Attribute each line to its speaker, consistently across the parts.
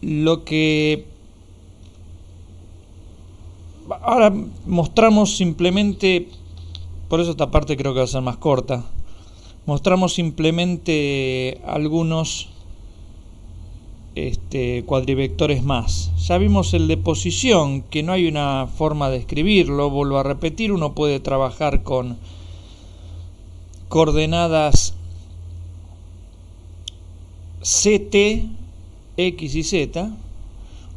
Speaker 1: Lo que ahora mostramos simplemente, por eso esta parte creo que va a ser más corta, mostramos simplemente algunos cuadrivectores más. Ya vimos el de posición, que no hay una forma de escribirlo, vuelvo a repetir, uno puede trabajar con coordenadas CT, X y Z,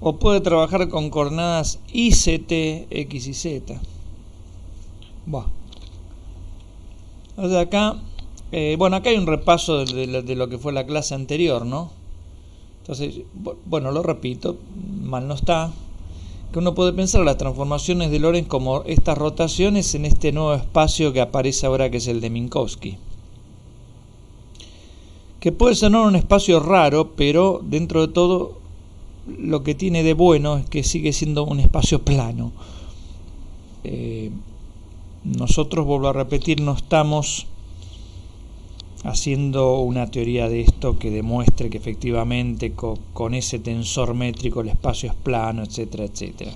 Speaker 1: o puede trabajar con coordenadas ICT, X y Z. Bueno, entonces acá, acá hay un repaso de lo que fue la clase anterior, ¿no? Entonces, bueno, lo repito, mal no está, que uno puede pensar las transformaciones de Lorentz como estas rotaciones en este nuevo espacio que aparece ahora, que es el de Minkowski. Que puede sonar un espacio raro, pero dentro de todo lo que tiene de bueno es que sigue siendo un espacio plano. Nosotros, vuelvo a repetir, no estamos haciendo una teoría de esto que demuestre que efectivamente con ese tensor métrico el espacio es plano, etcétera, etcétera.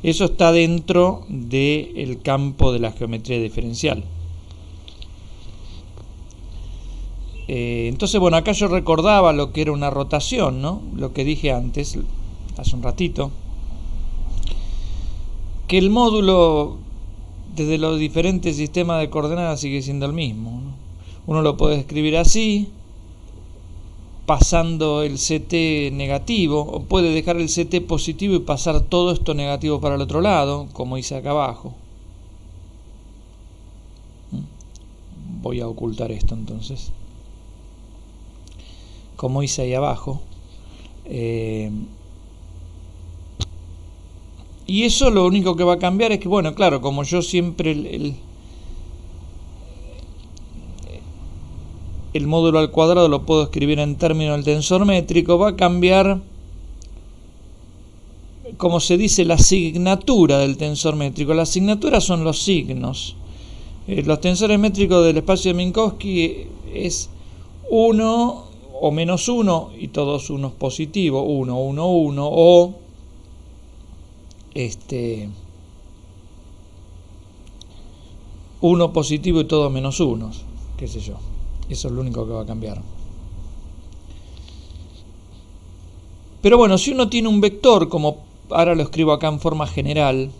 Speaker 1: Eso está dentro del campo de la geometría diferencial. Entonces, bueno, acá yo recordaba lo que era una rotación, ¿no? Lo que dije antes, hace un ratito, que el módulo desde los diferentes sistemas de coordenadas sigue siendo el mismo, ¿no? Uno lo puede escribir así, pasando el CT negativo, o puede dejar el CT positivo y pasar todo esto negativo para el otro lado, como hice acá abajo. Voy a ocultar esto entonces, como hice ahí abajo. Y eso lo único que va a cambiar es que, bueno, claro, como yo siempre el módulo al cuadrado lo puedo escribir en términos del tensor métrico, va a cambiar, como se dice, la asignatura del tensor métrico. La asignatura son los signos. Los tensores métricos del espacio de Minkowski es 1 o menos 1 y todos unos positivos, 1, 1, 1, o 1 positivo y todos menos 1, qué sé yo. Eso es lo único que va a cambiar. Pero bueno, si uno tiene un vector, como ahora lo escribo acá en forma general,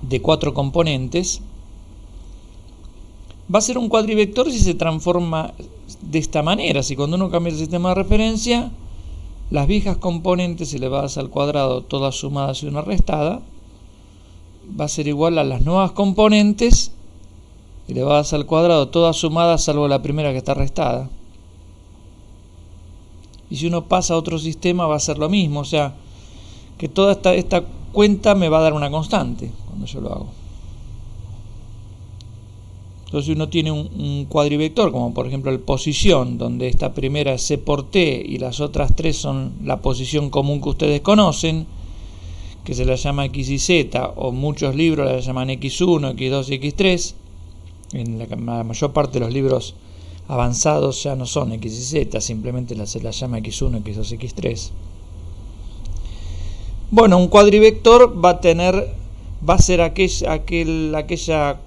Speaker 1: de 4 componentes, va a ser un cuadrivector si se transforma de esta manera. Si cuando uno cambia el sistema de referencia, las viejas componentes elevadas al cuadrado, todas sumadas y una restada, va a ser igual a las nuevas componentes elevadas al cuadrado, todas sumadas salvo la primera que está restada. Y si uno pasa a otro sistema va a ser lo mismo, o sea que toda esta cuenta me va a dar una constante cuando yo lo hago. Entonces, si uno tiene un cuadrivector, como por ejemplo el posición, donde esta primera es C por T y las otras tres son la posición común que ustedes conocen, que se la llama X y Z, o muchos libros la llaman X1, X2 y X3. En la mayor parte de los libros avanzados ya no son X y Z, simplemente se la llama X1, X2, X3. Bueno, un cuadrivector va a ser aquella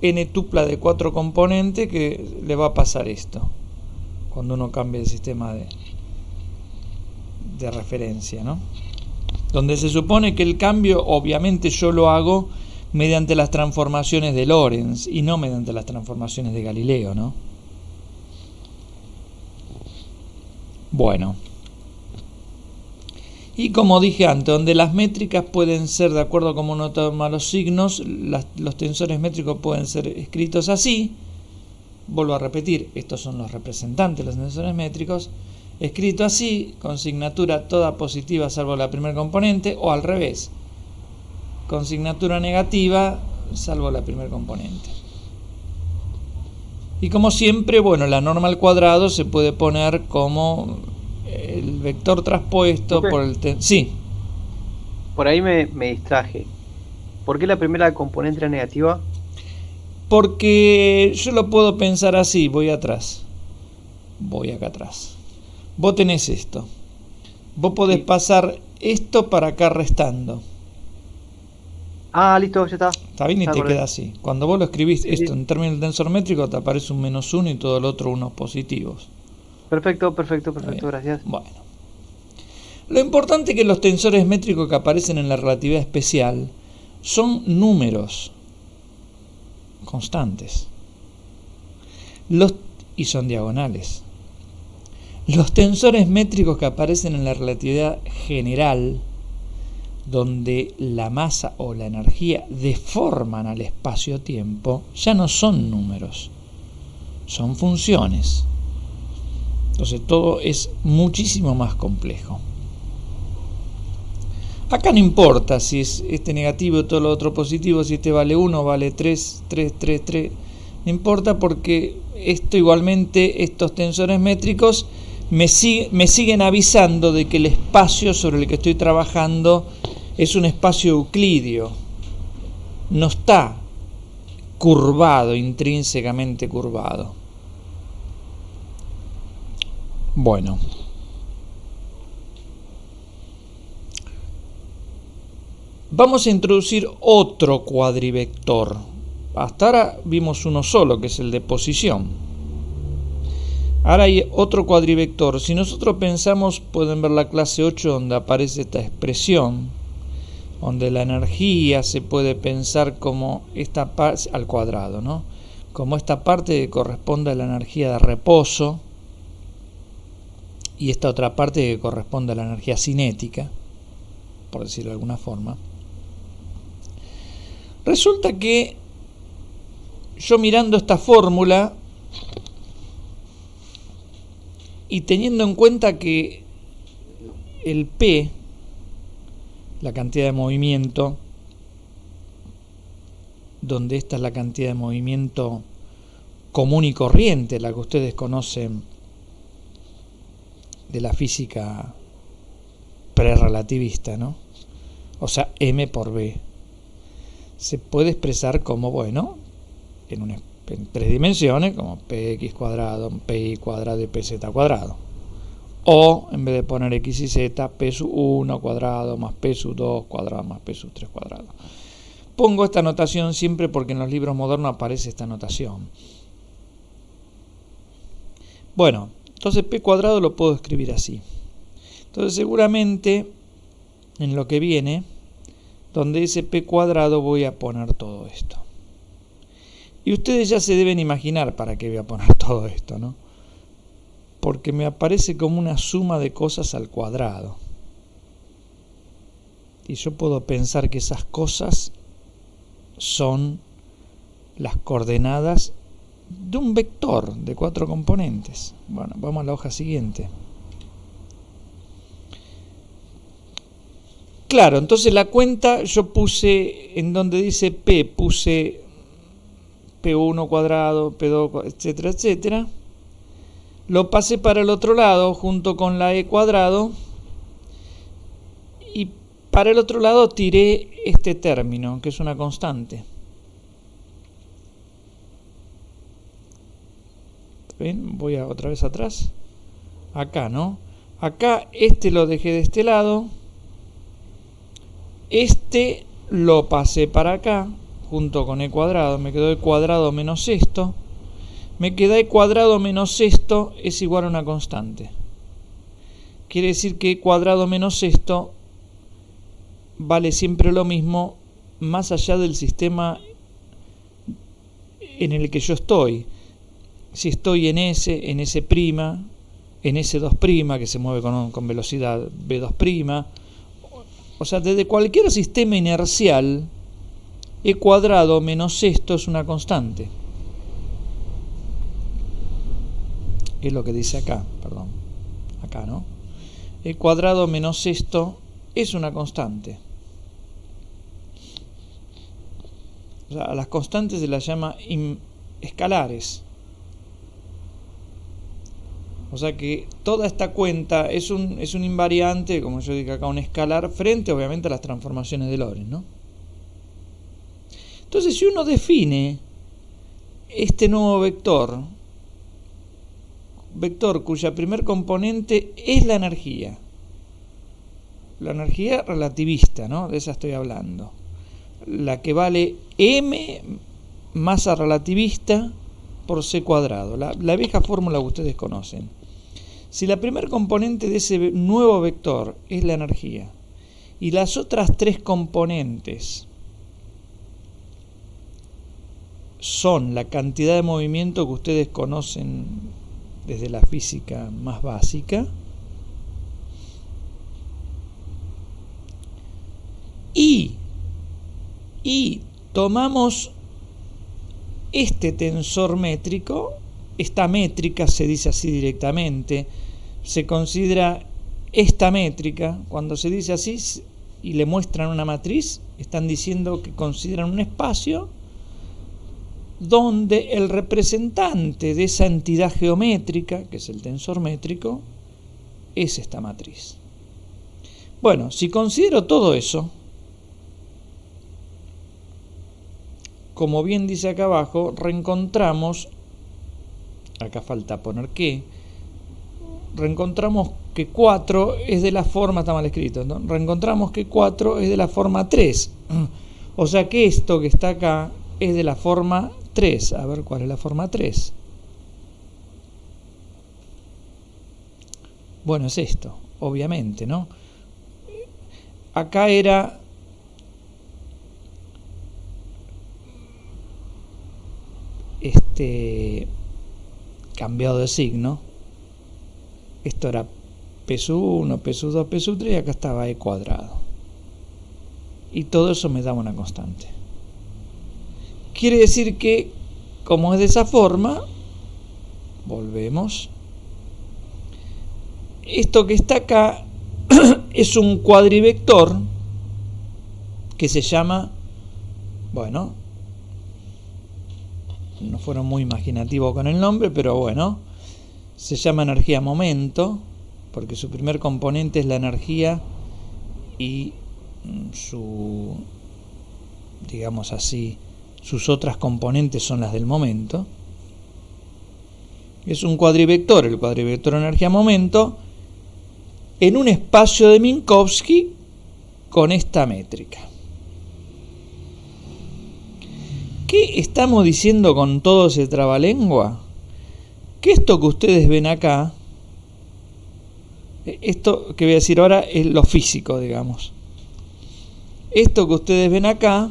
Speaker 1: n tupla de 4 componentes que le va a pasar esto cuando uno cambia el sistema de referencia, ¿no? Donde se supone que el cambio obviamente yo lo hago mediante las transformaciones de Lorentz y no mediante las transformaciones de Galileo, ¿no? Bueno, y como dije antes, donde las métricas pueden ser, de acuerdo a cómo uno toma los signos, los tensores métricos pueden ser escritos así. Vuelvo a repetir, estos son los representantes de los tensores métricos, escrito así, con signatura toda positiva salvo la primera componente, o al revés, con signatura negativa salvo la primera componente. Y como siempre, bueno, la norma al cuadrado se puede poner como el vector traspuesto por el... Sí.
Speaker 2: Por ahí me distraje. ¿Por qué la primera componente era negativa?
Speaker 1: Porque yo lo puedo pensar así, voy atrás. voy acá atrás. Vos tenés esto. Vos podés pasar esto para acá restando.
Speaker 2: Ah, listo, ya está.
Speaker 1: Está bien y
Speaker 2: Ya
Speaker 1: te
Speaker 2: acordé.
Speaker 1: queda así. Cuando vos lo escribís
Speaker 2: Sí,
Speaker 1: esto
Speaker 2: sí.
Speaker 1: en términos del tensor métrico, te aparece un -1 y todo el otro unos positivos.
Speaker 2: Perfecto, perfecto,
Speaker 1: ¿Está bien?
Speaker 2: perfecto, gracias.
Speaker 1: Bueno. Lo importante es que los tensores métricos que aparecen en la relatividad especial son números constantes. Y son diagonales. Los tensores métricos que aparecen en la relatividad general, donde la masa o la energía deforman al espacio-tiempo, ya no son números, son funciones. Entonces todo es muchísimo más complejo. Acá no importa si es este negativo y todo lo otro positivo, si este vale 1, vale 3, 3, 3, 3. No importa porque esto igualmente, estos tensores métricos me siguen avisando de que el espacio sobre el que estoy trabajando es un espacio euclídeo. No está curvado, intrínsecamente curvado. Bueno. Vamos a introducir otro cuadrivector. Hasta ahora vimos uno solo, que es el de posición. Ahora hay otro cuadrivector. Si nosotros pensamos, pueden ver la clase 8 donde aparece esta expresión, donde la energía se puede pensar como esta parte al cuadrado, ¿no? Como esta parte que corresponde a la energía de reposo y esta otra parte que corresponde a la energía cinética, por decirlo de alguna forma. Resulta que yo mirando esta fórmula y teniendo en cuenta que el P, la cantidad de movimiento, donde esta es la cantidad de movimiento común y corriente, la que ustedes conocen de la física prerrelativista, ¿no? O sea, M por B. Se puede expresar como, bueno, en 3 dimensiones, como px cuadrado, pi cuadrado y pz cuadrado. O, en vez de poner x y z, p sub 1 cuadrado más p sub 2 cuadrado más p sub 3 cuadrado. Pongo esta notación siempre porque en los libros modernos aparece esta notación. Bueno, entonces p cuadrado lo puedo escribir así. Entonces seguramente en lo que viene, donde dice p cuadrado, voy a poner todo esto. Y ustedes ya se deben imaginar para qué voy a poner todo esto, ¿no? Porque me aparece como una suma de cosas al cuadrado. Y yo puedo pensar que esas cosas son las coordenadas de un vector de 4 componentes. Bueno, vamos a la hoja siguiente. Claro, entonces la cuenta yo puse, en donde dice P, puse P1 cuadrado, P2, etcétera, etcétera. Lo pasé para el otro lado junto con la E cuadrado y para el otro lado tiré este término, que es una constante. ¿Ven? Voy otra vez atrás. Acá, ¿no? Acá este lo dejé de este lado. Este lo pasé para acá, junto con e cuadrado. Me quedó e cuadrado menos esto. Me queda e cuadrado menos esto es igual a una constante. Quiere decir que e cuadrado menos esto vale siempre lo mismo, más allá del sistema en el que yo estoy. Si estoy en S, en S', en S2', que se mueve con velocidad V2', o sea, desde cualquier sistema inercial, e cuadrado menos esto es una constante. Es lo que dice acá, perdón. Acá, ¿no? E cuadrado menos esto es una constante. O sea, a las constantes se las llama escalares. O sea que toda esta cuenta es un invariante, como yo digo acá, un escalar, frente obviamente a las transformaciones de Lorentz, ¿no? Entonces, si uno define este nuevo vector vector cuya primer componente es la energía relativista, ¿no? De esa estoy hablando, la que vale m masa relativista por c cuadrado, la vieja fórmula que ustedes conocen. Si la primer componente de ese nuevo vector es la energía y las otras tres componentes son la cantidad de movimiento que ustedes conocen desde la física más básica, y tomamos este tensor métrico, esta métrica se dice así directamente, se considera esta métrica, cuando se dice así y le muestran una matriz, están diciendo que consideran un espacio donde el representante de esa entidad geométrica, que es el tensor métrico, es esta matriz. Bueno, si considero todo eso, como bien dice acá abajo, reencontramos, acá falta poner qué, reencontramos que 4 es de la forma, está mal escrito, ¿no? Reencontramos que 4 es de la forma 3. O sea que esto que está acá es de la forma 3. A ver cuál es la forma 3. Bueno, es esto, obviamente, ¿no? Acá era cambiado de signo. Esto era P sub 1, P sub 2, P sub 3 y acá estaba E cuadrado. Y todo eso me daba una constante. Quiere decir que, como es de esa forma, volvemos. Esto que está acá es un cuadrivector que se llama, bueno, no fueron muy imaginativos con el nombre, pero bueno, se llama energía-momento, porque su primer componente es la energía y su, digamos así, sus otras componentes son las del momento. Es un cuadrivector, el cuadrivector energía-momento, en un espacio de Minkowski con esta métrica. ¿Qué estamos diciendo con todo ese trabalengua? Que esto que ustedes ven acá, esto que voy a decir ahora es lo físico, digamos. Esto que ustedes ven acá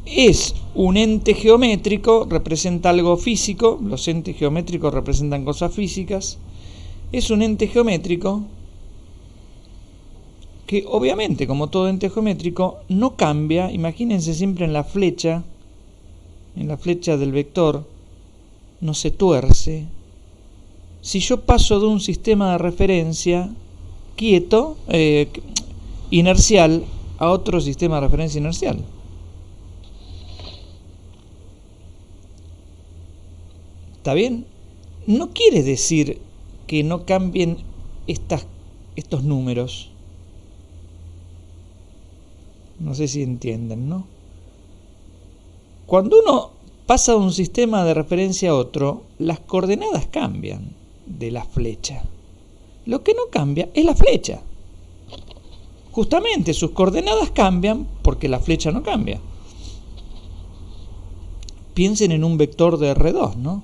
Speaker 1: es un ente geométrico, representa algo físico, los entes geométricos representan cosas físicas. Es un ente geométrico que obviamente, como todo ente geométrico, no cambia. Imagínense siempre en la flecha del vector, no se tuerce. Si yo paso de un sistema de referencia quieto, inercial, a otro sistema de referencia inercial. ¿Está bien? No quiere decir que no cambien estos números. No sé si entienden, ¿no? Cuando uno pasa de un sistema de referencia a otro, las coordenadas cambian de la flecha. Lo que no cambia es la flecha. Justamente sus coordenadas cambian porque la flecha no cambia. Piensen en un vector de R2, ¿no?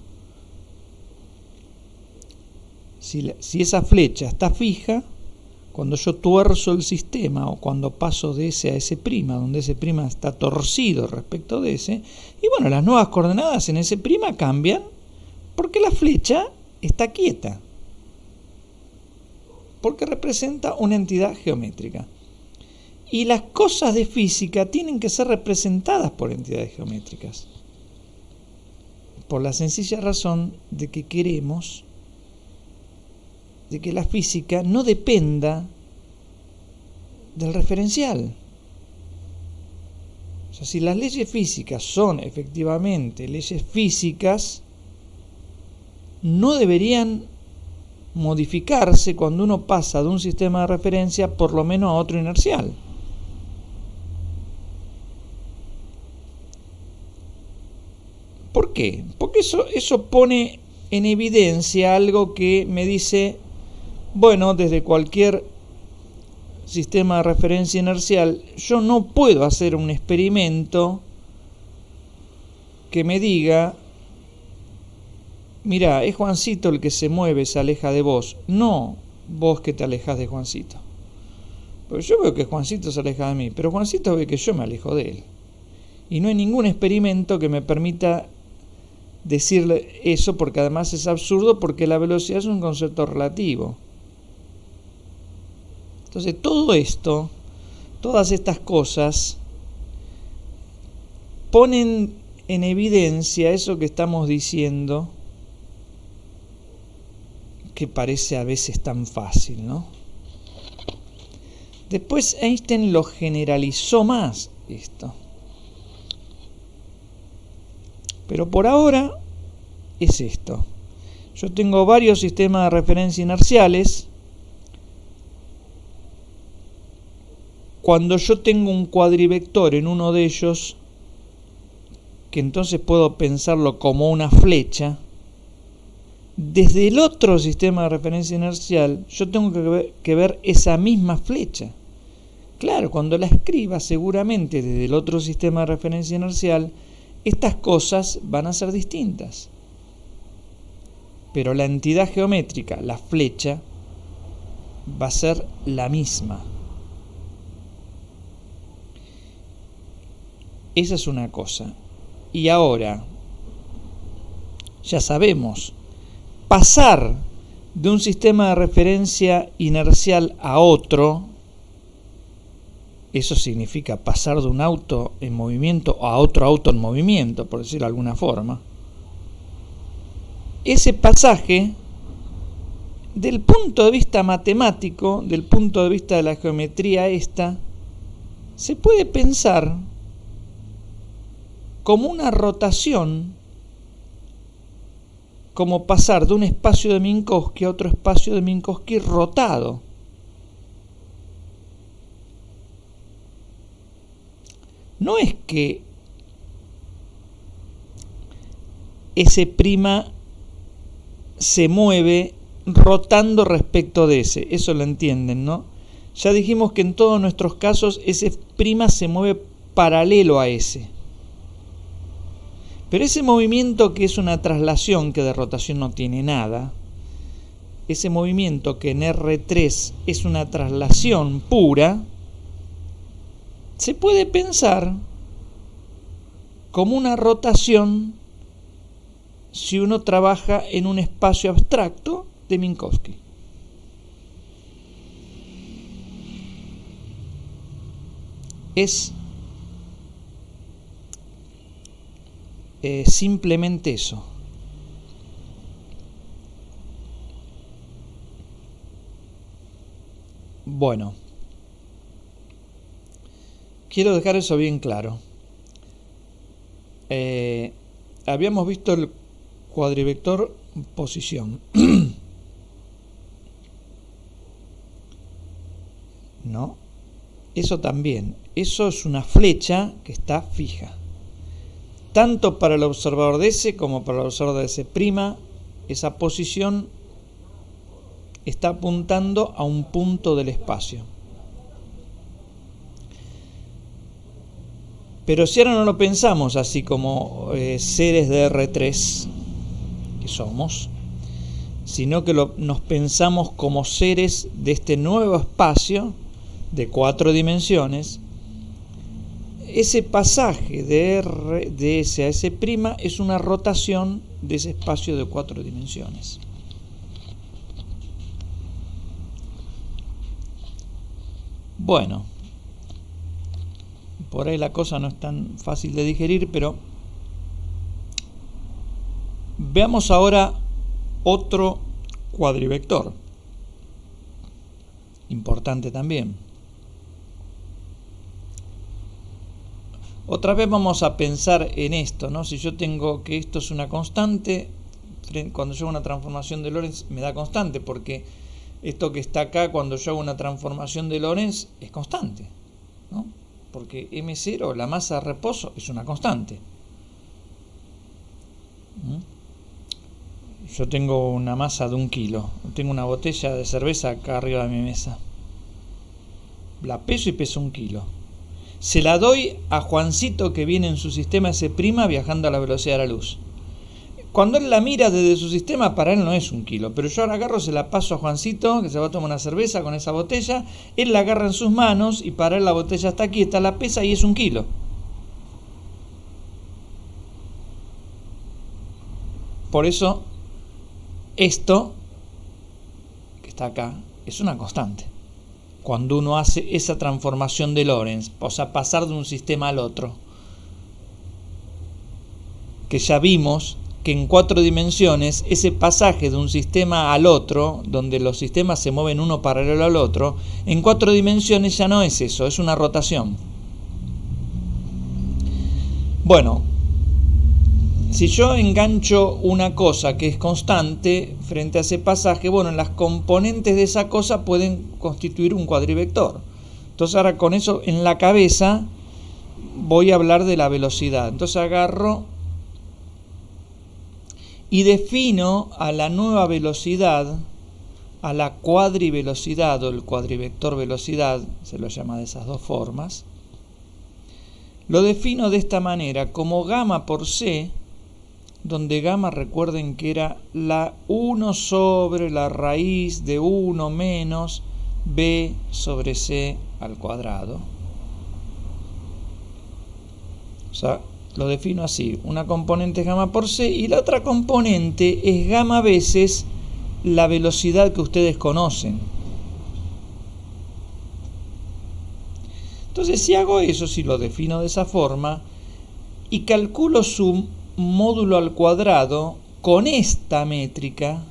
Speaker 1: Si esa flecha está fija, cuando yo tuerzo el sistema o cuando paso de ese a ese prima, donde ese prima está torcido respecto de ese, y bueno, las nuevas coordenadas en ese prima cambian porque la flecha está quieta, porque representa una entidad geométrica. Y las cosas de física tienen que ser representadas por entidades geométricas, por la sencilla razón de que queremos de que la física no dependa del referencial. O sea, si las leyes físicas son efectivamente leyes físicas, no deberían modificarse cuando uno pasa de un sistema de referencia por lo menos a otro inercial. ¿Por qué? Porque eso pone en evidencia algo que me dice, bueno, desde cualquier sistema de referencia inercial, yo no puedo hacer un experimento que me diga, mira, es Juancito el que se mueve, se aleja de vos, no vos que te alejas de Juancito. Porque yo veo que Juancito se aleja de mí, pero Juancito ve que yo me alejo de él. Y no hay ningún experimento que me permita decirle eso, porque además es absurdo, porque la velocidad es un concepto relativo. Entonces todo esto, todas estas cosas, ponen en evidencia eso que estamos diciendo, que parece a veces tan fácil, ¿no? Después Einstein lo generalizó más esto. Pero por ahora es esto. Yo tengo varios sistemas de referencia inerciales. Cuando yo tengo un cuadrivector en uno de ellos, que entonces puedo pensarlo como una flecha, desde el otro sistema de referencia inercial yo tengo que ver esa misma flecha. Claro, cuando la escriba seguramente desde el otro sistema de referencia inercial, estas cosas van a ser distintas. Pero la entidad geométrica, la flecha, va a ser la misma. Esa es una cosa. Y ahora, ya sabemos, pasar de un sistema de referencia inercial a otro, eso significa pasar de un auto en movimiento a otro auto en movimiento, por decirlo de alguna forma. Ese pasaje, del punto de vista matemático, del punto de vista de la geometría esta, se puede pensar como una rotación, como pasar de un espacio de Minkowski a otro espacio de Minkowski rotado. No es que ese prima se mueve rotando respecto de ese, eso lo entienden, ¿no? Ya dijimos que en todos nuestros casos ese prima se mueve paralelo a ese. Pero ese movimiento que es una traslación, que de rotación no tiene nada, ese movimiento que en R3 es una traslación pura, se puede pensar como una rotación si uno trabaja en un espacio abstracto de Minkowski. Es simplemente eso. Bueno, quiero dejar eso bien claro. Habíamos visto el cuadrivector posición. ¿No? Eso también. Eso es una flecha que está fija. Tanto para el observador de S como para el observador de S', esa posición está apuntando a un punto del espacio. Pero si ahora no lo pensamos así como seres de R3, que somos, sino que nos pensamos como seres de este nuevo espacio de 4 dimensiones, ese pasaje de S a S' es una rotación de ese espacio de 4 dimensiones. Bueno, por ahí la cosa no es tan fácil de digerir, pero veamos ahora otro cuadrivector, importante también. Otra vez vamos a pensar en esto, ¿no? Si yo tengo que esto es una constante, cuando yo hago una transformación de Lorentz me da constante, porque esto que está acá cuando yo hago una transformación de Lorentz es constante, ¿no? Porque M0, la masa de reposo, es una constante. Yo tengo una masa de 1 kilo. Tengo una botella de cerveza acá arriba de mi mesa. La peso y peso 1 kilo. Se la doy a Juancito, que viene en su sistema S' viajando a la velocidad de la luz. Cuando él la mira desde su sistema, para él no es 1 kilo. Pero yo ahora agarro, se la paso a Juancito, que se va a tomar una cerveza con esa botella. Él la agarra en sus manos y para él la botella está aquí, está la pesa y es 1 kilo. Por eso, esto que está acá es una constante. Cuando uno hace esa transformación de Lorentz, o sea, pasar de un sistema al otro, que ya vimos que en 4 dimensiones, ese pasaje de un sistema al otro, donde los sistemas se mueven uno paralelo al otro, en 4 dimensiones ya no es eso, es una rotación. Bueno, si yo engancho una cosa que es constante frente a ese pasaje, bueno, las componentes de esa cosa pueden constituir un cuadrivector. Entonces ahora con eso en la cabeza voy a hablar de la velocidad. Entonces agarro y defino a la nueva velocidad, a la cuadrivelocidad o el cuadrivector velocidad, se lo llama de esas 2 formas. Lo defino de esta manera, como gamma por c, donde gamma, recuerden que era la 1 sobre la raíz de 1 menos b sobre c al cuadrado. O sea, lo defino así, una componente es gamma por c y la otra componente es gamma veces la velocidad que ustedes conocen. Entonces, si hago eso, si lo defino de esa forma y calculo su módulo al cuadrado con esta métrica,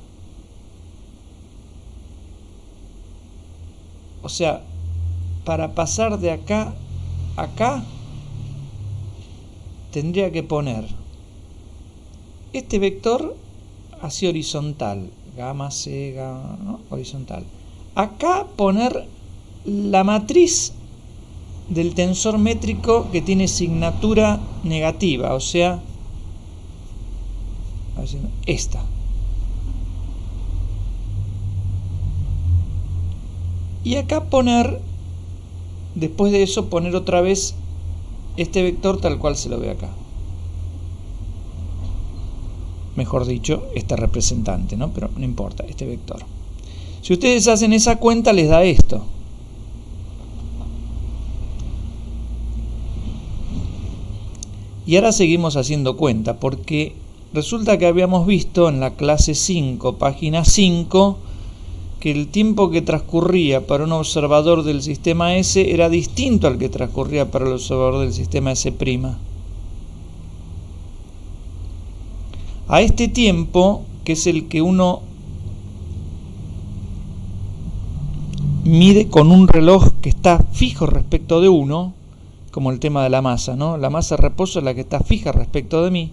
Speaker 1: o sea, para pasar de acá a acá, tendría que poner este vector así horizontal, gamma c, gamma, ¿no? Horizontal. Acá poner la matriz del tensor métrico que tiene signatura negativa, o sea, esta. Y acá poner, después de eso, poner otra vez este vector tal cual se lo ve acá. Mejor dicho, este representante, ¿no? Pero no importa, este vector. Si ustedes hacen esa cuenta, les da esto. Y ahora seguimos haciendo cuenta, porque resulta que habíamos visto en la clase 5, página 5, que el tiempo que transcurría para un observador del sistema S era distinto al que transcurría para el observador del sistema S'. A este tiempo, que es el que uno mide con un reloj que está fijo respecto de uno, como el tema de la masa, ¿no? La masa de reposo es la que está fija respecto de mí.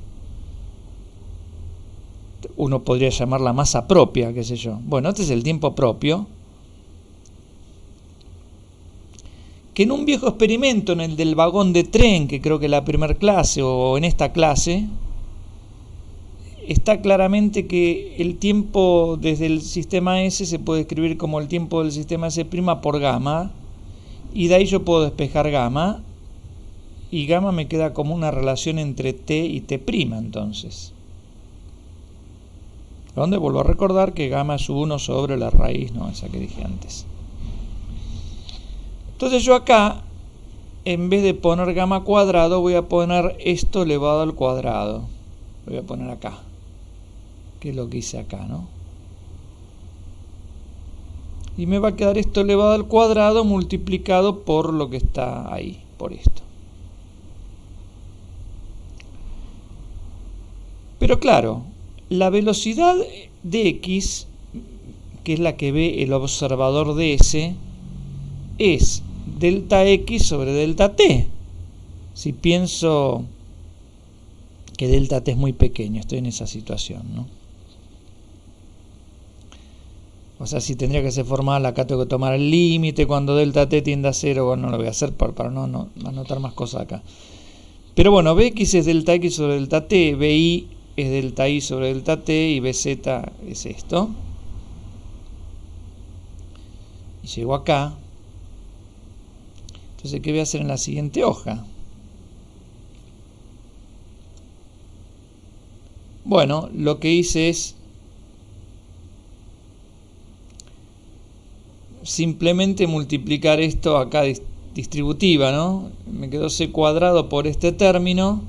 Speaker 1: Uno podría llamarla masa propia, qué sé yo. Bueno, este es el tiempo propio. Que en un viejo experimento, en el del vagón de tren, que creo que es la primera clase, o en esta clase, está claramente que el tiempo desde el sistema S se puede escribir como el tiempo del sistema S' por gamma, y de ahí yo puedo despejar gamma, y gamma me queda como una relación entre t y t', entonces. Donde vuelvo a recordar que gamma es 1 sobre la raíz, no, esa que dije antes. Entonces yo acá, en vez de poner gamma cuadrado, voy a poner esto elevado al cuadrado. Lo voy a poner acá, que es lo que hice acá, ¿no? Y me va a quedar esto elevado al cuadrado multiplicado por lo que está ahí, por esto. Pero claro, la velocidad de x, que es la que ve el observador de S, es delta x sobre delta t. Si pienso que delta t es muy pequeño, estoy en esa situación, ¿no? O sea, si tendría que ser formal, acá tengo que tomar el límite cuando delta t tiende a 0, bueno, no lo voy a hacer para no anotar más cosas acá. Pero bueno, Bx es delta x sobre delta t, Bi es delta I sobre delta T y BZ es esto. Y llego acá. Entonces, ¿qué voy a hacer en la siguiente hoja? Bueno, lo que hice es simplemente multiplicar esto acá distributiva, ¿no? Me quedó C cuadrado por este término.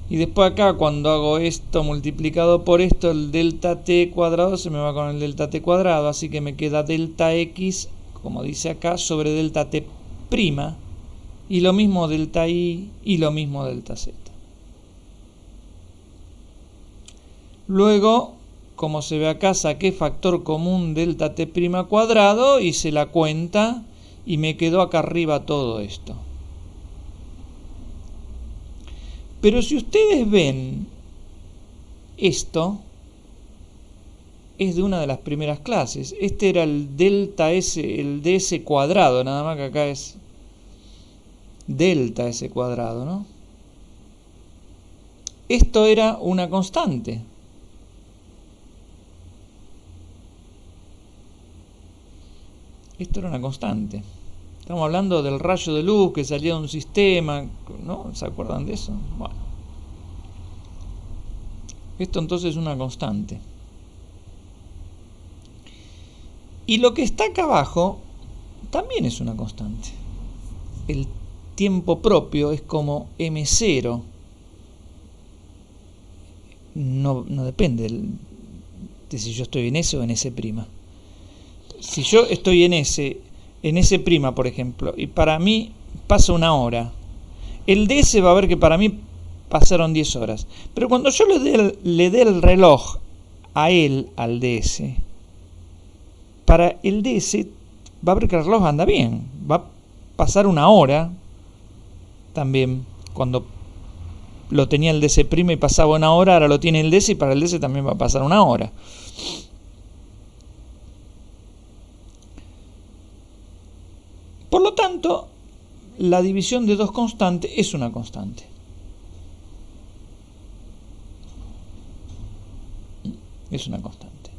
Speaker 1: Y después acá, cuando hago esto multiplicado por esto, el delta T cuadrado se me va con el delta T cuadrado. Así que me queda delta X, como dice acá, sobre delta T prima. Y lo mismo delta I y lo mismo delta Z. Luego, como se ve acá, saqué factor común delta T' cuadrado, hice la cuenta y me quedó acá arriba todo esto. Pero si ustedes ven, esto es de una de las primeras clases. Este era el delta S, el ds cuadrado, nada más que acá es delta S cuadrado, ¿no? Esto era una constante. Esto era una constante. Estamos hablando del rayo de luz que salía de un sistema, ¿no? ¿Se acuerdan de eso? Bueno. Esto entonces es una constante. Y lo que está acá abajo también es una constante. El tiempo propio es como M0. No depende de si yo estoy en S o en S'. Si yo estoy en S prima, por ejemplo, y para mí pasa una hora, el DS va a ver que para mí pasaron 10 horas. Pero cuando yo le dé el reloj a él, al DS, para el DS va a ver que el reloj anda bien. Va a pasar una hora también. Cuando lo tenía el DS prima y pasaba una hora, ahora lo tiene el DS y para el DS también va a pasar una hora. Por lo tanto, la división de dos constantes es una constante. Es una constante.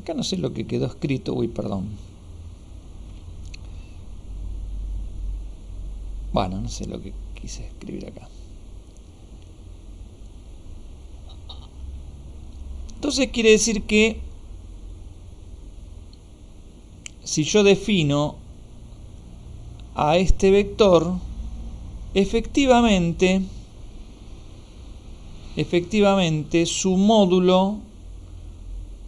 Speaker 1: Acá no sé lo que quedó escrito. Uy, perdón. Bueno, no sé lo que quise escribir acá. Entonces quiere decir que si yo defino a este vector, efectivamente su módulo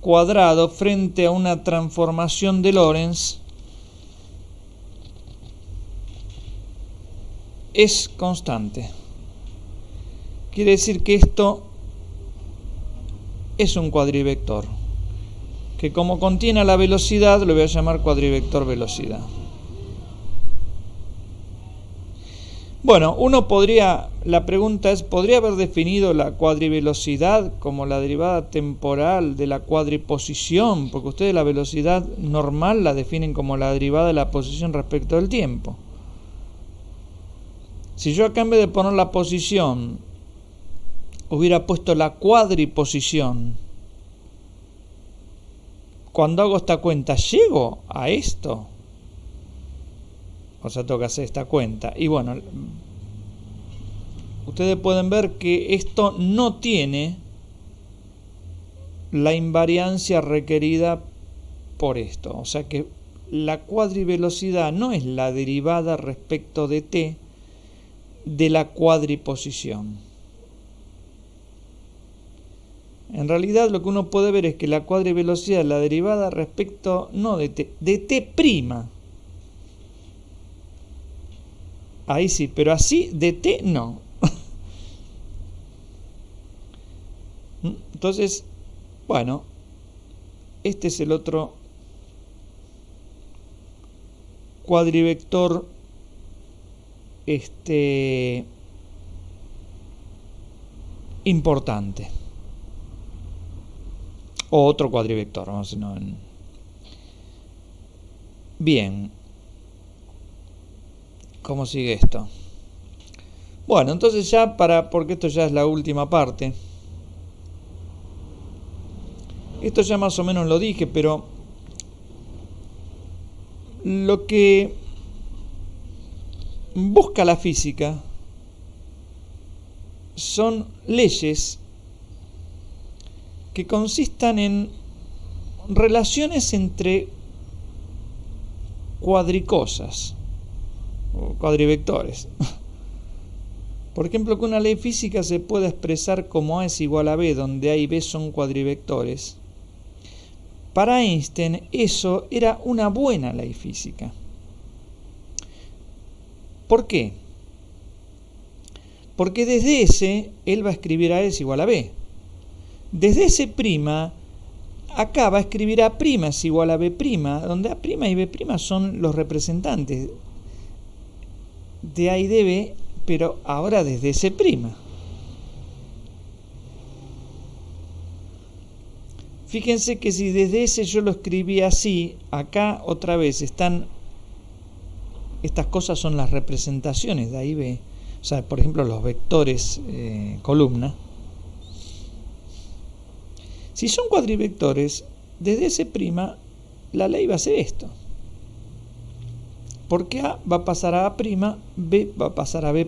Speaker 1: cuadrado frente a una transformación de Lorentz es constante. Quiere decir que esto es un cuadrivector, que como contiene la velocidad, lo voy a llamar cuadrivector velocidad. Bueno, la pregunta es, ¿podría haber definido la cuadrivelocidad como la derivada temporal de la cuadriposición? Porque ustedes la velocidad normal la definen como la derivada de la posición respecto del tiempo. Si yo acá en vez de poner la posición, hubiera puesto la cuadriposición, cuando hago esta cuenta, ¿llego a esto? O sea, tengo que hacer esta cuenta. Y bueno, ustedes pueden ver que esto no tiene la invariancia requerida por esto. O sea que la cuadrivelocidad no es la derivada respecto de t de la cuadriposición. En realidad lo que uno puede ver es que la cuadrivelocidad es la derivada respecto, no de t, de t'. Ahí sí, pero así de t no. Entonces, bueno, este es el otro cuadrivector importante. O otro cuadrivector, vamos a decirlo. Bien. ¿Cómo sigue esto? Bueno, entonces ya porque esto ya es la última parte. Esto ya más o menos lo dije, pero lo que busca la física son leyes que consistan en relaciones entre cuadricosas o cuadrivectores. Por ejemplo, que una ley física se pueda expresar como A es igual a B, donde A y B son cuadrivectores. Para Einstein eso era una buena ley física. ¿Por qué? Porque desde S él va a escribir A es igual a B. Desde S', acá va a escribir A' es igual a B', donde A' y B' son los representantes de A y de B, pero ahora desde S'. Fíjense que si desde S yo lo escribí así, acá otra vez estas cosas son las representaciones de A y B. O sea, por ejemplo, los vectores columna. Si son cuadrivectores, desde S', la ley va a ser esto. Porque A va a pasar a A', B va a pasar a B'.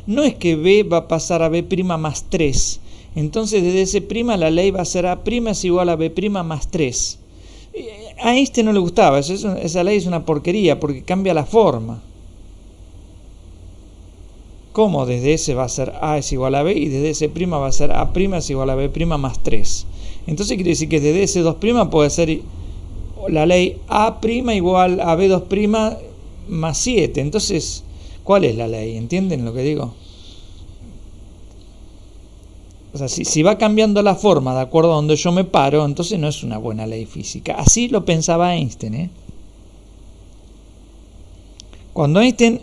Speaker 1: No es que B va a pasar a B' más 3. Entonces desde S' la ley va a ser A' es igual a B' más 3. A Einstein no le gustaba, esa ley es una porquería porque cambia la forma. ¿Cómo desde S va a ser A es igual a B y desde S' va a ser A' es igual a B' más 3? Entonces quiere decir que desde S2' puede ser la ley A' igual a B2' más 7. Entonces, ¿cuál es la ley? ¿Entienden lo que digo? O sea, si va cambiando la forma de acuerdo a donde yo me paro, entonces no es una buena ley física. Así lo pensaba Einstein, Cuando Einstein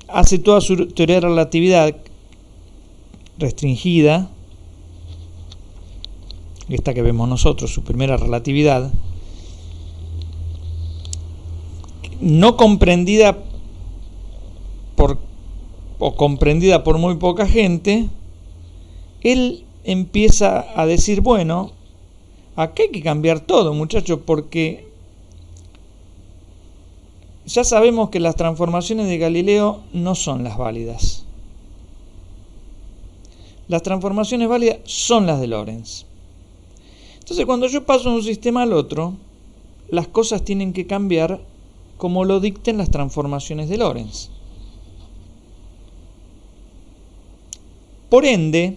Speaker 1: hace toda su teoría de relatividad restringida, esta que vemos nosotros, su primera relatividad, no comprendida o comprendida por muy poca gente, él empieza a decir, bueno, aquí hay que cambiar todo, muchachos, porque ya sabemos que las transformaciones de Galileo no son las válidas. Las transformaciones válidas son las de Lorentz. Entonces, cuando yo paso de un sistema al otro, las cosas tienen que cambiar como lo dicten las transformaciones de Lorentz. Por ende,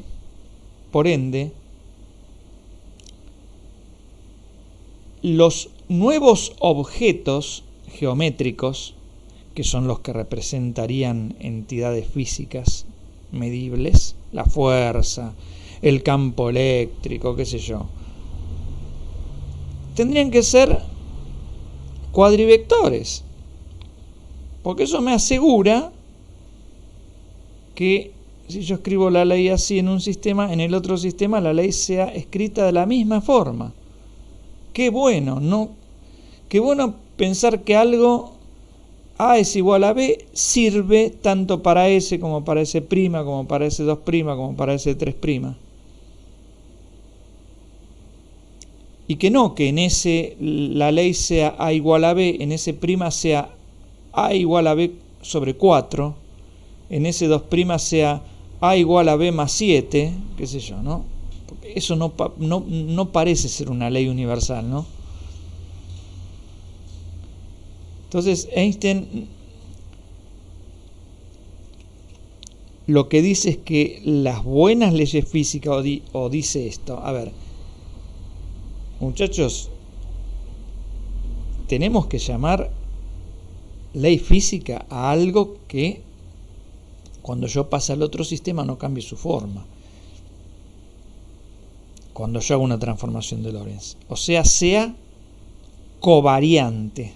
Speaker 1: los nuevos objetos geométricos, que son los que representarían entidades físicas medibles, la fuerza, el campo eléctrico, qué sé yo, tendrían que ser cuadrivectores, porque eso me asegura que si yo escribo la ley así en un sistema, en el otro sistema la ley sea escrita de la misma forma. Qué bueno, ¿no? Qué bueno pensar que algo A es igual a B sirve tanto para S como para S', como para S2', como para S3'. Y que no, que en S la ley sea A igual a B, en S' sea A igual a B sobre 4, en S2' sea A igual a B más 7, qué sé yo, ¿no? Porque eso no parece ser una ley universal, ¿no? Entonces Einstein lo que dice es que las buenas leyes físicas, o dice esto, a ver, muchachos, tenemos que llamar ley física a algo que cuando yo pase al otro sistema no cambie su forma. Cuando yo hago una transformación de Lorentz. O sea covariante.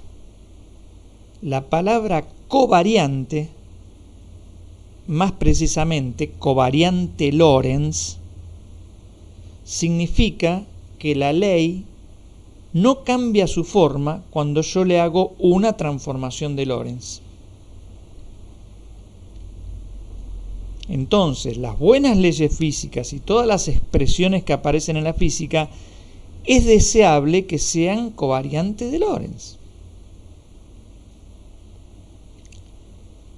Speaker 1: La palabra covariante, más precisamente covariante Lorentz, significa que la ley no cambia su forma cuando yo le hago una transformación de Lorentz. Entonces, las buenas leyes físicas y todas las expresiones que aparecen en la física es deseable que sean covariantes de Lorentz.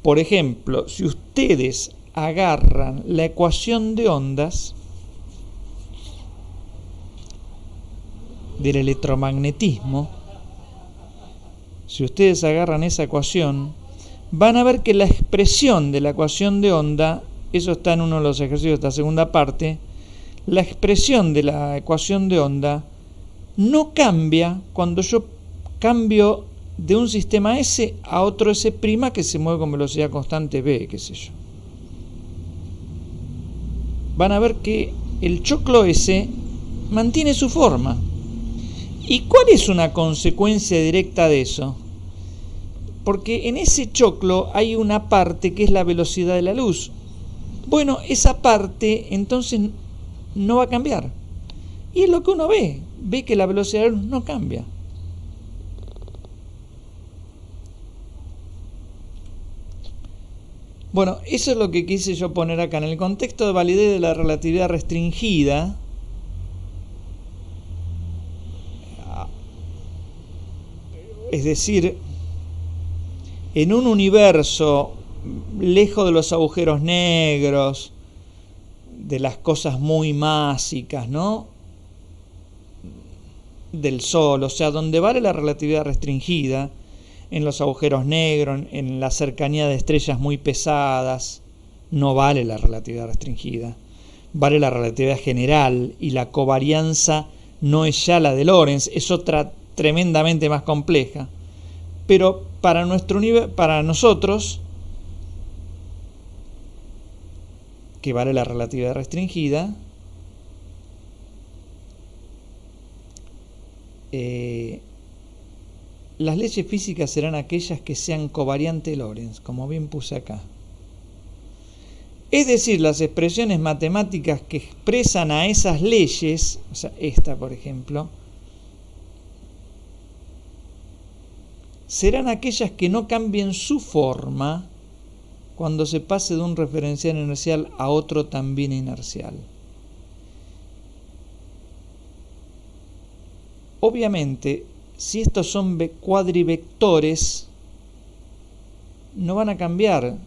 Speaker 1: Por ejemplo, si ustedes agarran la ecuación de ondas del electromagnetismo, si ustedes agarran esa ecuación, van a ver que la expresión de la ecuación de onda, eso está en uno de los ejercicios de esta segunda parte, la expresión de la ecuación de onda no cambia cuando yo cambio de un sistema S a otro S' que se mueve con velocidad constante v, qué sé yo. Van a ver que el choclo S mantiene su forma. ¿Y cuál es una consecuencia directa de eso? Porque en ese choclo hay una parte que es la velocidad de la luz. Bueno, esa parte entonces no va a cambiar. Y es lo que uno ve que la velocidad de la luz no cambia. Bueno, eso es lo que quise yo poner acá. En el contexto de validez de la relatividad restringida, es decir, en un universo lejos de los agujeros negros, de las cosas muy másicas, ¿no? Del Sol, o sea, donde vale la relatividad restringida, en los agujeros negros, en la cercanía de estrellas muy pesadas, no vale la relatividad restringida, vale la relatividad general, y la covarianza no es ya la de Lorentz, es otra tremendamente más compleja. Pero para nosotros, que vale la relatividad restringida, las leyes físicas serán aquellas que sean covariante Lorentz, como bien puse acá. Es decir, las expresiones matemáticas que expresan a esas leyes, o sea, esta por ejemplo, serán aquellas que no cambien su forma cuando se pase de un referencial inercial a otro también inercial. Obviamente, si estos son cuadrivectores, no van a cambiar.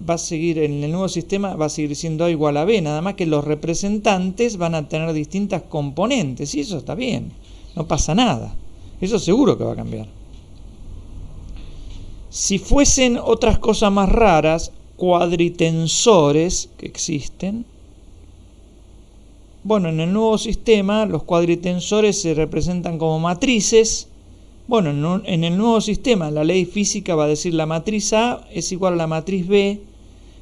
Speaker 1: Va a seguir en el nuevo sistema, va a seguir siendo A igual a B, nada más que los representantes van a tener distintas componentes, y eso está bien, no pasa nada. Eso seguro que va a cambiar. Si fuesen otras cosas más raras, cuadritensores que existen, bueno, en el nuevo sistema los cuadritensores se representan como matrices. Bueno, en el nuevo sistema la ley física va a decir la matriz A es igual a la matriz B,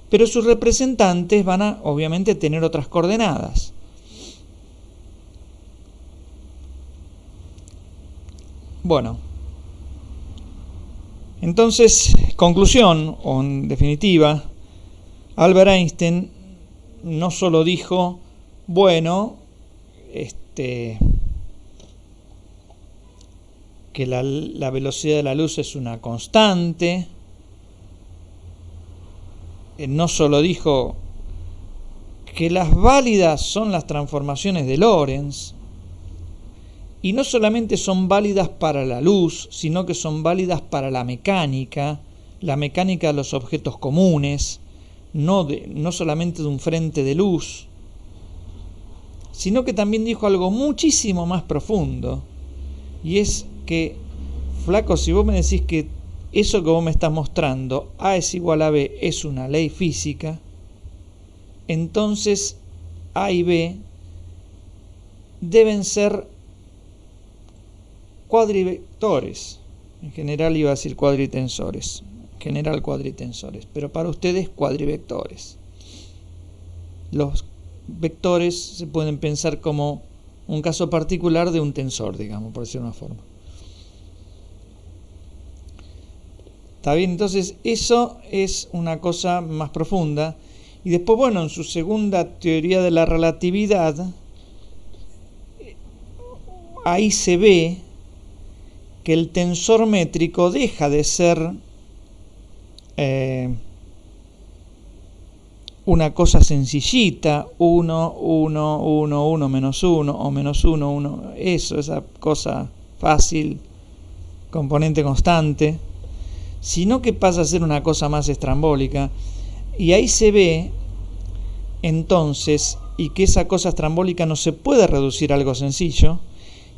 Speaker 1: pero sus representantes van a obviamente tener otras coordenadas. Bueno, entonces, conclusión, o en definitiva, Albert Einstein no solo dijo, bueno, que la velocidad de la luz es una constante, no solo dijo que las válidas son las transformaciones de Lorentz, y no solamente son válidas para la luz, sino que son válidas para la mecánica de los objetos comunes, no solamente de un frente de luz, sino que también dijo algo muchísimo más profundo, y es que, flaco, si vos me decís que eso que vos me estás mostrando, A es igual a B, es una ley física, entonces A y B deben ser cuadrivectores. En general iba a decir cuadritensores, pero para ustedes cuadrivectores. Los vectores se pueden pensar como un caso particular de un tensor, digamos, por decirlo de una forma. ¿Está bien? Entonces eso es una cosa más profunda. Y después, bueno, en su segunda teoría de la relatividad, ahí se ve que el tensor métrico deja de ser una cosa sencillita, 1, 1, 1, 1, menos 1, o menos 1, 1, eso, esa cosa fácil, componente constante, sino que pasa a ser una cosa más estrambólica, y ahí se ve entonces, y que esa cosa estrambólica no se puede reducir a algo sencillo.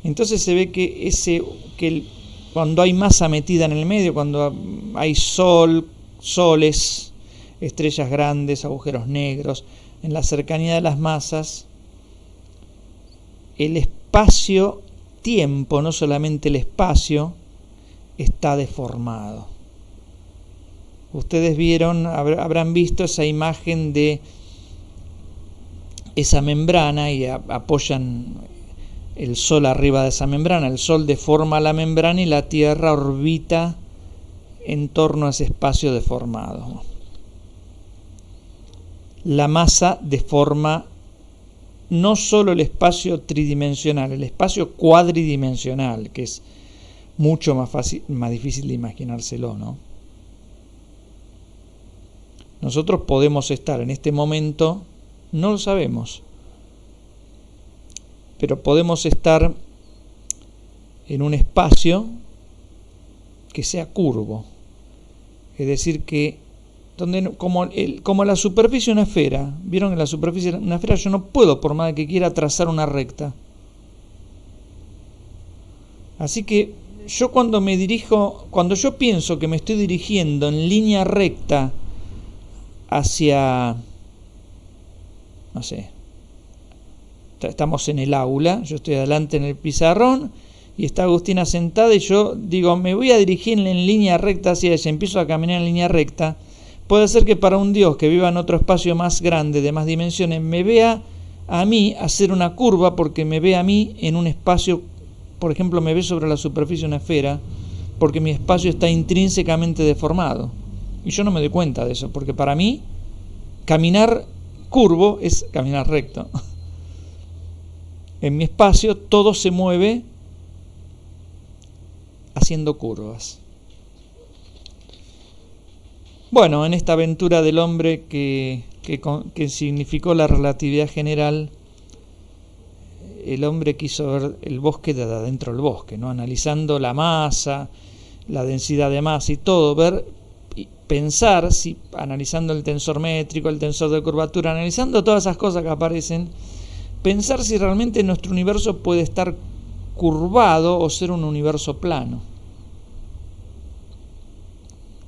Speaker 1: Entonces se ve que cuando hay masa metida en el medio, cuando hay soles, estrellas grandes, agujeros negros, en la cercanía de las masas, el espacio-tiempo, no solamente el espacio, está deformado. Ustedes habrán visto esa imagen de esa membrana y apoyan el Sol arriba de esa membrana. El Sol deforma la membrana y la Tierra orbita en torno a ese espacio deformado. La masa deforma no solo el espacio tridimensional, el espacio cuadridimensional, que es mucho más difícil de imaginárselo, ¿no? Nosotros podemos estar en este momento, no lo sabemos, pero podemos estar en un espacio que sea curvo, es decir, que como la superficie de una esfera, vieron que la superficie de una esfera yo no puedo, por más que quiera, trazar una recta. Así que yo cuando yo pienso que me estoy dirigiendo en línea recta hacia, no sé, estamos en el aula, yo estoy adelante en el pizarrón y está Agustina sentada y yo digo, me voy a dirigir en línea recta hacia ella, empiezo a caminar en línea recta. Puede ser que para un Dios que viva en otro espacio más grande, de más dimensiones, me vea a mí hacer una curva porque me ve a mí en un espacio, por ejemplo, me ve sobre la superficie de una esfera, porque mi espacio está intrínsecamente deformado. Y yo no me doy cuenta de eso, porque para mí caminar curvo es caminar recto. En mi espacio todo se mueve haciendo curvas. Bueno, en esta aventura del hombre que significó la relatividad general, el hombre quiso ver el bosque de adentro del bosque, ¿no? Analizando la masa, la densidad de masa y todo, pensar, analizando el tensor métrico, el tensor de curvatura, analizando todas esas cosas que aparecen, pensar si realmente nuestro universo puede estar curvado o ser un universo plano.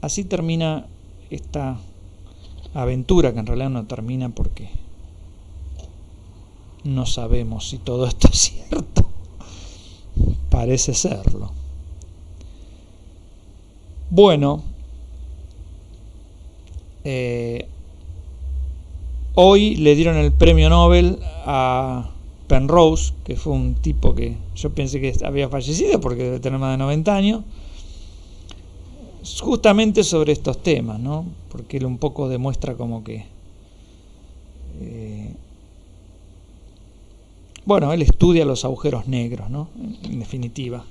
Speaker 1: Así termina esta aventura, que en realidad no termina porque no sabemos si todo esto es cierto. Parece serlo. Bueno, hoy le dieron el premio Nobel a Penrose, que fue un tipo que yo pensé que había fallecido porque debe tener más de 90 años, justamente sobre estos temas, ¿no? Porque él un poco demuestra como que él estudia los agujeros negros, ¿no? En definitiva.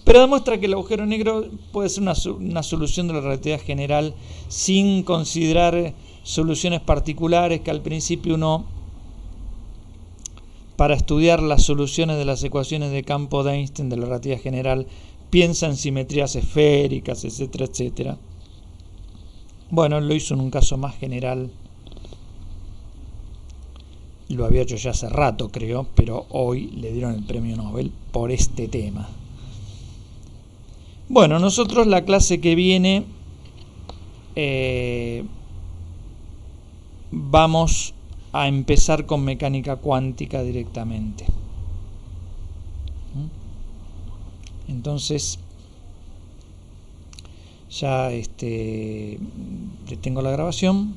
Speaker 1: Pero demuestra que el agujero negro puede ser una solución de la relatividad general sin considerar soluciones particulares, que al principio uno, para estudiar las soluciones de las ecuaciones de campo de Einstein de la relatividad general, piensa en simetrías esféricas, etcétera, etcétera. Bueno, él lo hizo en un caso más general. Lo había hecho ya hace rato, creo, pero hoy le dieron el premio Nobel por este tema. Bueno, nosotros la clase que viene vamos a empezar con mecánica cuántica directamente. Entonces, ya tengo la grabación.